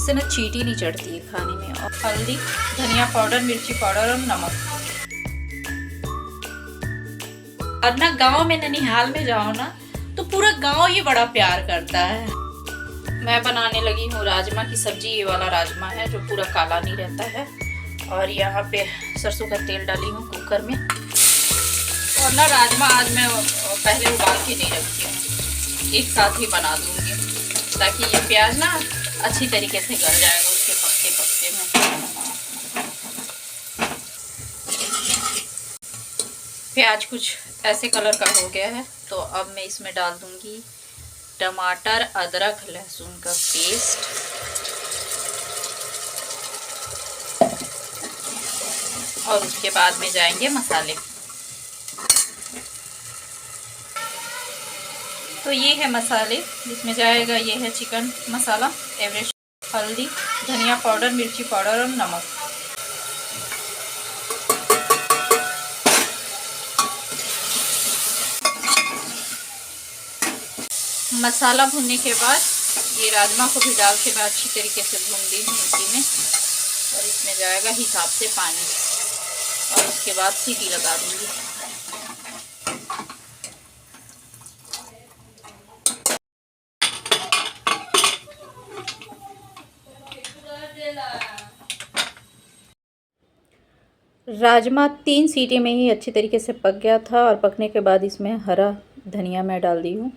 इससे ना चींटी नहीं चढ़ती है खाने में। और हल्दी, धनिया पाउडर, मिर्ची पाउडर और नमक। और ना गांव में ननिहाल में जाओ ना तो पूरा गांव ये बड़ा प्यार करता है। मैं बनाने लगी हूँ राजमा की सब्जी। ये वाला राजमा है जो पूरा काला नहीं रहता है। और यहाँ पे सरसों का तेल डाली हूँ कुकर में। और ना राजमा आज मैं पहले उबाल के नहीं रखती हूँ, एक साथ ही बना दूँगी ताकि ये प्याज ना अच्छी तरीके से गल जाएगा उसके पकते पकते में। प्याज कुछ ऐसे कलर का हो गया है तो अब मैं इसमें डाल दूँगी टमाटर, अदरक, लहसुन का पेस्ट। और उसके बाद में जाएंगे मसाले। तो ये है मसाले जिसमें जाएगा, ये है चिकन मसाला एवरेस्ट, हल्दी, धनिया पाउडर, मिर्ची पाउडर और नमक। मसाला भूनने के बाद ये राजमा को भी डाल के मैं अच्छी तरीके से भून दी हूँ इसी में। और इसमें जाएगा हिसाब से पानी और उसके बाद सीटी लगा दूँगी। राजमा 3 सीटी में ही अच्छी तरीके से पक गया था। और पकने के बाद इसमें हरा धनिया मैं डाल दी हूँ।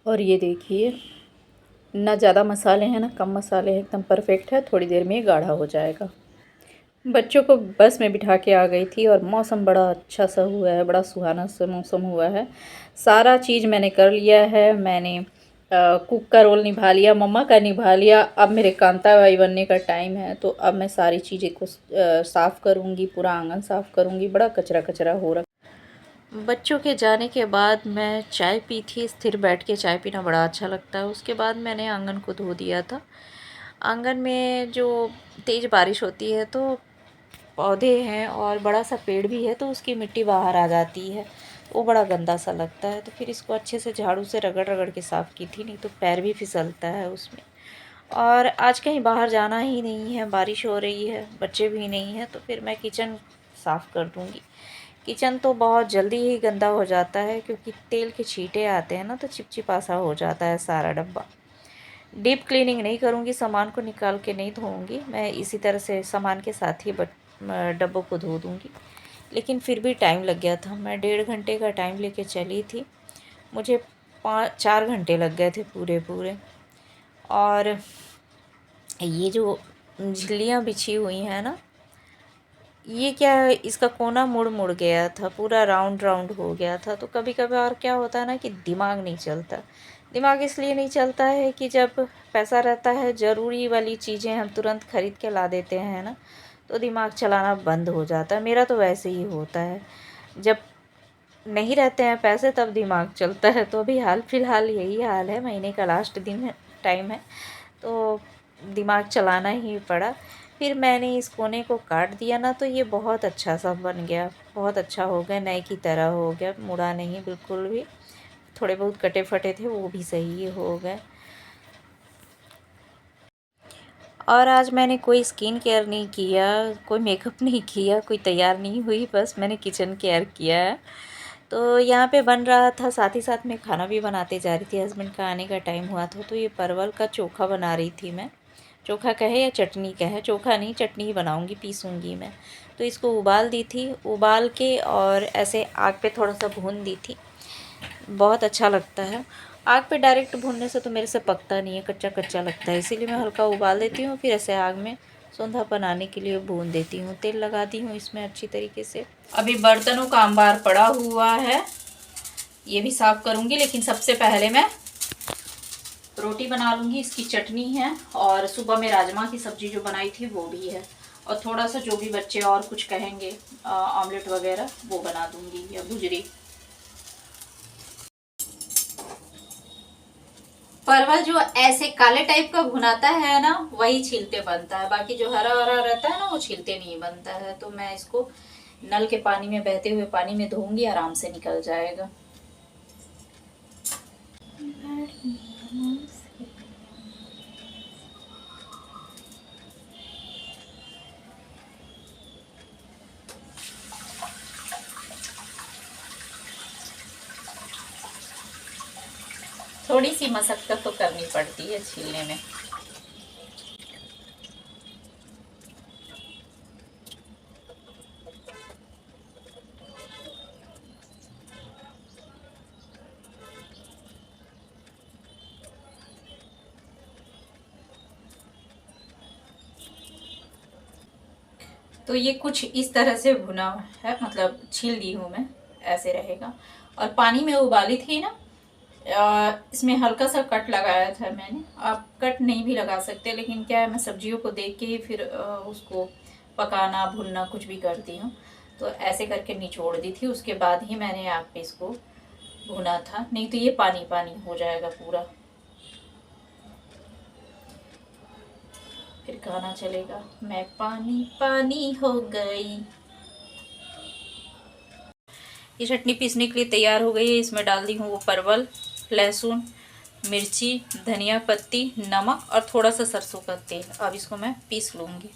और ये देखिए, ना ज़्यादा मसाले हैं ना कम मसाले हैं, एकदम परफेक्ट है। थोड़ी देर में ये गाढ़ा हो जाएगा। बच्चों को बस में बिठा के आ गई थी और मौसम बड़ा अच्छा सा हुआ है, बड़ा सुहाना सा मौसम हुआ है। सारा चीज़ मैंने कर लिया है। मैंने कुक का रोल निभा लिया, मम्मा का निभा लिया। अब मेरे कांता भाई बनने का टाइम है तो अब मैं सारी चीज़ें को साफ़ करूँगी, पूरा आंगन साफ़ करूँगी। बड़ा कचरा कचरा हो रहा। बच्चों के जाने के बाद मैं चाय पी थी। स्थिर बैठ के चाय पीना बड़ा अच्छा लगता है। उसके बाद मैंने आंगन को धो दिया था। आंगन में जो तेज़ बारिश होती है तो पौधे हैं और बड़ा सा पेड़ भी है तो उसकी मिट्टी बाहर आ जाती है, वो बड़ा गंदा सा लगता है। तो फिर इसको अच्छे से झाड़ू से रगड़ रगड़ के साफ़ की थी, नहीं तो पैर भी फिसलता है उसमें। और आज कहीं बाहर जाना ही नहीं है, बारिश हो रही है, बच्चे भी नहीं हैं, तो फिर मैं किचन साफ़ कर दूँगी। किचन तो बहुत जल्दी ही गंदा हो जाता है क्योंकि तेल के छींटे आते हैं ना तो चिपचिपा सा हो जाता है सारा डब्बा। डीप क्लीनिंग नहीं करूँगी, सामान को निकाल के नहीं धोऊँगी, मैं इसी तरह से सामान के साथ ही डब्बों को धो दूँगी। लेकिन फिर भी टाइम लग गया था। मैं 1.5 घंटे का टाइम लेके चली थी, मुझे 4 घंटे लग गए थे पूरे पूरे। और ये जो झिल्लियाँ बिछी हुई हैं ना, ये क्या है, इसका कोना मुड़ मुड़ गया था, पूरा राउंड राउंड हो गया था। तो कभी कभार क्या होता है ना कि दिमाग नहीं चलता। दिमाग इसलिए नहीं चलता है कि जब पैसा रहता है, ज़रूरी वाली चीज़ें हम तुरंत ख़रीद के ला देते हैं ना, तो दिमाग चलाना बंद हो जाता है। मेरा तो वैसे ही होता है, जब नहीं रहते हैं पैसे तब दिमाग चलता है। तो अभी हाल फिलहाल यही हाल है, महीने का लास्ट दिन है, टाइम है, तो दिमाग चलाना ही पड़ा। फिर मैंने इस कोने को काट दिया ना तो ये बहुत अच्छा सा बन गया, बहुत अच्छा हो गया, नए की तरह हो गया, मुड़ा नहीं बिल्कुल भी। थोड़े बहुत कटे फटे थे वो भी सही हो गए। और आज मैंने कोई स्किन केयर नहीं किया, कोई मेकअप नहीं किया, कोई तैयार नहीं हुई, बस मैंने किचन केयर किया है। तो यहाँ पे बन रहा था, साथ ही साथ मैं खाना भी बनाते जा रही थी। हस्बैंड का आने का टाइम हुआ था तो ये परवल का चोखा बना रही थी मैं। चोखा कहे या चटनी कहे, चोखा नहीं चटनी ही बनाऊँगी, पीसूँगी मैं। तो इसको उबाल दी थी, उबाल के और ऐसे आग पे थोड़ा सा भून दी थी, बहुत अच्छा लगता है। आग पे डायरेक्ट भूनने से तो मेरे से पकता नहीं है, कच्चा कच्चा लगता है, इसीलिए मैं हल्का उबाल देती हूँ, फिर ऐसे आग में सौंधापन आने के लिए भून देती हूँ। तेल लगा दी हूँ इसमें अच्छी तरीके से। अभी बर्तनों का अंबार पड़ा हुआ है, ये भी साफ़ करूँगी। लेकिन सबसे पहले मैं रोटी बना लूँगी, इसकी चटनी है, और सुबह में राजमा की सब्ज़ी जो बनाई थी वो भी है, और थोड़ा सा जो भी बच्चे और कुछ कहेंगे ऑमलेट वगैरह वो बना दूँगी या भुजरी। परवल जो ऐसे काले टाइप का भुनाता है ना वही छीलते बनता है, बाकी जो हरा हरा रहता है ना वो छीलते नहीं बनता है। तो मैं इसको नल के पानी में, बहते हुए पानी में धोऊंगी, आराम से निकल जाएगा। थोड़ी सी मशक्कत तो करनी पड़ती है छीलने में। तो ये कुछ इस तरह से भुना है, मतलब छील दी हूँ मैं, ऐसे रहेगा। और पानी में उबाली थी ना, इसमें हल्का सा कट लगाया था मैंने। आप कट नहीं भी लगा सकते, लेकिन क्या है, मैं सब्जियों को देख के ही फिर उसको पकाना भुनना कुछ भी करती हूँ। तो ऐसे करके निचोड़ दी थी, उसके बाद ही मैंने आग पे इसको भुना था, नहीं तो ये पानी पानी हो जाएगा पूरा, फिर गाना चलेगा मैं पानी पानी हो गई। ये चटनी पीसने के लिए तैयार हो गई है। इसमें डाल दी हूँ वो परवल, लहसुन, मिर्ची, धनिया पत्ती, नमक और थोड़ा सा सरसों का तेल। अब इसको मैं पीस लूँगी।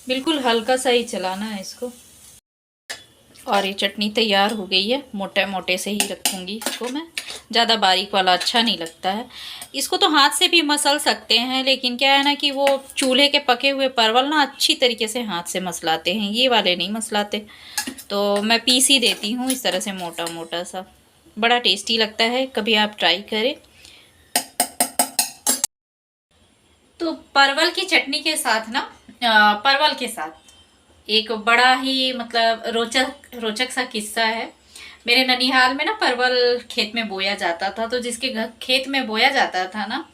बिल्कुल हल्का सा ही चलाना है इसको। और ये चटनी तैयार हो गई है। मोटे मोटे से ही रखूँगी इसको मैं, ज़्यादा बारीक वाला अच्छा नहीं लगता है। इसको तो हाथ से भी मसल सकते हैं, लेकिन क्या है ना कि वो चूल्हे के पके हुए परवल ना अच्छी तरीके से हाथ से मसलाते हैं, ये वाले नहीं मसलाते। तो मैं पीस ही देती हूँ इस तरह से मोटा मोटा सा। बड़ा टेस्टी लगता है, कभी आप ट्राई करें। तो परवल की चटनी के साथ ना, परवल के साथ एक बड़ा ही मतलब रोचक रोचक सा किस्सा है। मेरे ननिहाल में ना परवल खेत में बोया जाता था, तो जिसके घर खेत में बोया जाता था ना,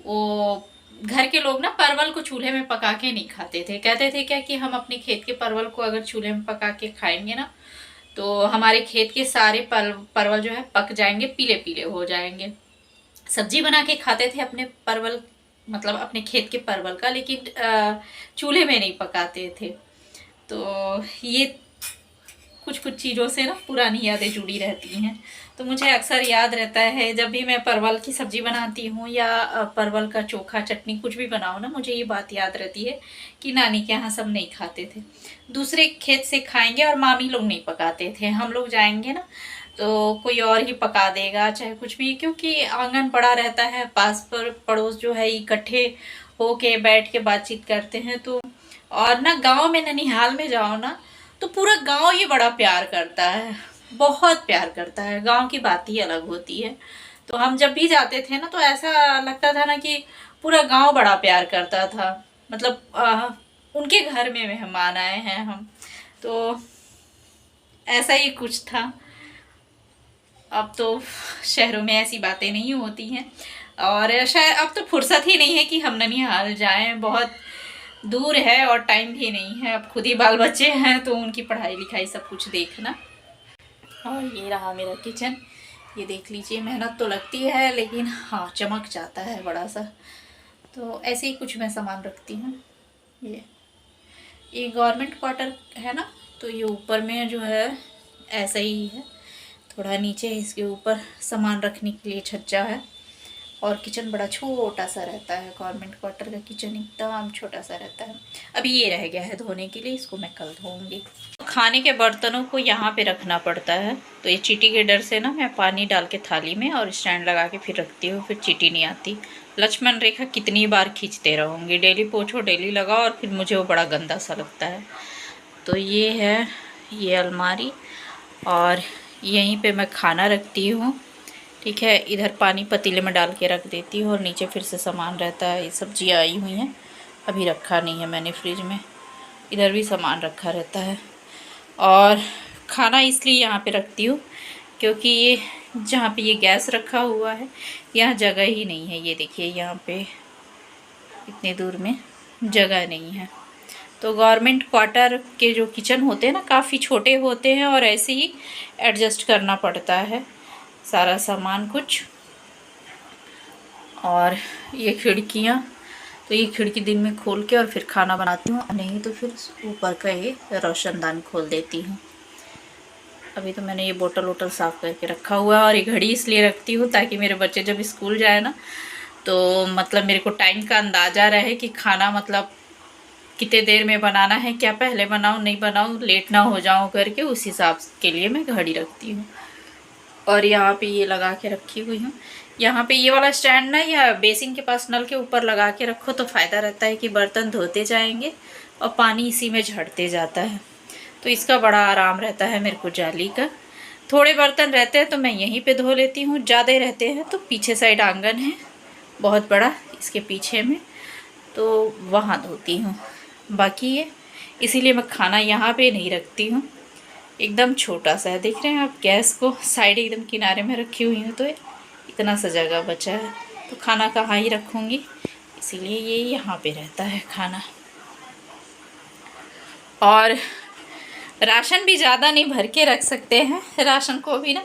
वो घर के लोग ना परवल को चूल्हे में पका के नहीं खाते थे। कहते थे क्या कि हम अपने खेत के परवल को अगर चूल्हे में पका के खाएंगे ना, तो हमारे खेत के सारे परवल जो है पक जाएंगे, पीले पीले हो जाएंगे। सब्जी बना के खाते थे अपने परवल, मतलब अपने खेत के परवल का, लेकिन चूल्हे में नहीं पकाते थे। तो ये कुछ कुछ चीज़ों से ना पुरानी यादें जुड़ी रहती हैं। तो मुझे अक्सर याद रहता है, जब भी मैं परवल की सब्ज़ी बनाती हूँ या परवल का चोखा चटनी कुछ भी बनाऊँ ना, मुझे ये बात याद रहती है कि नानी के यहाँ सब नहीं खाते थे, दूसरे खेत से खाएंगे, और मामी लोग नहीं पकाते थे। हम लोग जाएंगे ना तो कोई और ही पका देगा, चाहे कुछ भी, क्योंकि आंगन बड़ा रहता है, पास पर पड़ोस जो है इकट्ठे होके बैठ के बातचीत करते हैं। तो और ना गांव में ननिहाल में जाओ ना, तो पूरा गांव ये बड़ा प्यार करता है, बहुत प्यार करता है। गांव की बात ही अलग होती है। तो हम जब भी जाते थे ना, तो ऐसा लगता था ना कि पूरा गांव बड़ा प्यार करता था, मतलब उनके घर में मेहमान आए हैं हम। तो ऐसा ही कुछ था। अब तो शहरों में ऐसी बातें नहीं होती हैं, और शायद अब तो फुर्सत ही नहीं है कि हम ननिहाल जाएं, बहुत दूर है और टाइम भी नहीं है। अब खुद ही बाल बच्चे हैं, तो उनकी पढ़ाई लिखाई सब कुछ देखना। और ये रहा मेरा किचन, ये देख लीजिए। मेहनत तो लगती है, लेकिन हाँ चमक जाता है बड़ा सा। तो ऐसे ही कुछ मैं सामान रखती हूँ। ये गवर्नमेंट क्वार्टर है ना, तो ये ऊपर में जो है ऐसा ही है, थोड़ा नीचे इसके ऊपर सामान रखने के लिए छज्जा है। और किचन बड़ा छोटा सा रहता है, गवर्नमेंट क्वार्टर का किचन एकदम छोटा सा रहता है। अभी ये रह गया है धोने के लिए, इसको मैं कल धोऊंगी। खाने के बर्तनों को यहाँ पे रखना पड़ता है, तो ये चींटी के डर से ना मैं पानी डाल के थाली में और स्टैंड लगा के फिर रखती हूँ, फिर चींटी नहीं आती। लक्ष्मण रेखा कितनी बार खींचते रहूँगी, डेली पोछो डेली लगाओ, और फिर मुझे वो बड़ा गंदा सा लगता है। तो ये है ये अलमारी, और यहीं पे मैं खाना रखती हूँ। ठीक है, इधर पानी पतीले में डाल के रख देती हूँ, और नीचे फिर से सामान रहता है। ये सब्जियाँ आई हुई हैं, अभी रखा नहीं है मैंने फ्रिज में। इधर भी सामान रखा रहता है। और खाना इसलिए यहाँ पे रखती हूँ क्योंकि ये जहाँ पे ये गैस रखा हुआ है, यहाँ जगह ही नहीं है। ये देखिए यहाँ पे इतने दूर में जगह नहीं है। तो गवर्नमेंट क्वार्टर के जो किचन होते हैं ना, काफ़ी छोटे होते हैं, और ऐसे ही एडजस्ट करना पड़ता है सारा सामान कुछ। और ये खिड़कियाँ, तो ये खिड़की दिन में खोल के और फिर खाना बनाती हूँ, नहीं तो फिर ऊपर का ये रोशनदान खोल देती हूँ। अभी तो मैंने ये बोतल वोटल साफ़ करके रखा हुआ है। और ये घड़ी इसलिए रखती हूँ ताकि मेरे बच्चे जब स्कूल जाए ना, तो मतलब मेरे को टाइम का अंदाज़ा रहे कि खाना मतलब कितने देर में बनाना है, क्या पहले बनाऊँ नहीं बनाऊँ, लेट ना हो जाऊँ करके, उस हिसाब के लिए मैं घड़ी रखती हूँ। और यहाँ पे ये लगा के रखी हुई हूँ, यहाँ पे ये वाला स्टैंड ना या बेसिन के पास नल के ऊपर लगा के रखो तो फ़ायदा रहता है कि बर्तन धोते जाएंगे और पानी इसी में झड़ते जाता है। तो इसका बड़ा आराम रहता है मेरे को जाली का। थोड़े बर्तन रहते हैं तो मैं यहीं पे धो लेती हूँ, ज़्यादा रहते हैं तो पीछे साइड आंगन है बहुत बड़ा इसके पीछे में, तो वहाँ धोती हूँ। बाकी ये इसीलिए मैं खाना यहाँ पे नहीं रखती हूँ, एकदम छोटा सा है। देख रहे हैं आप, गैस को साइड एकदम किनारे में रखी हुई हूँ तो इतना सा जगह बचा है, तो खाना कहाँ ही रखूँगी, इसीलिए ये यहाँ पे रहता है खाना। और राशन भी ज़्यादा नहीं भर के रख सकते हैं, राशन को भी ना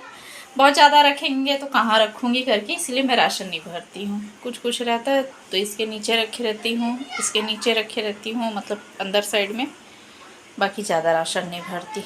बहुत ज़्यादा रखेंगे तो कहाँ रखूँगी करके, इसलिए मैं राशन नहीं भरती हूँ। कुछ कुछ रहता है तो इसके नीचे रखे रहती हूँ, इसके नीचे रखे रहती हूँ, मतलब अंदर साइड में, बाकी ज़्यादा राशन नहीं भरती।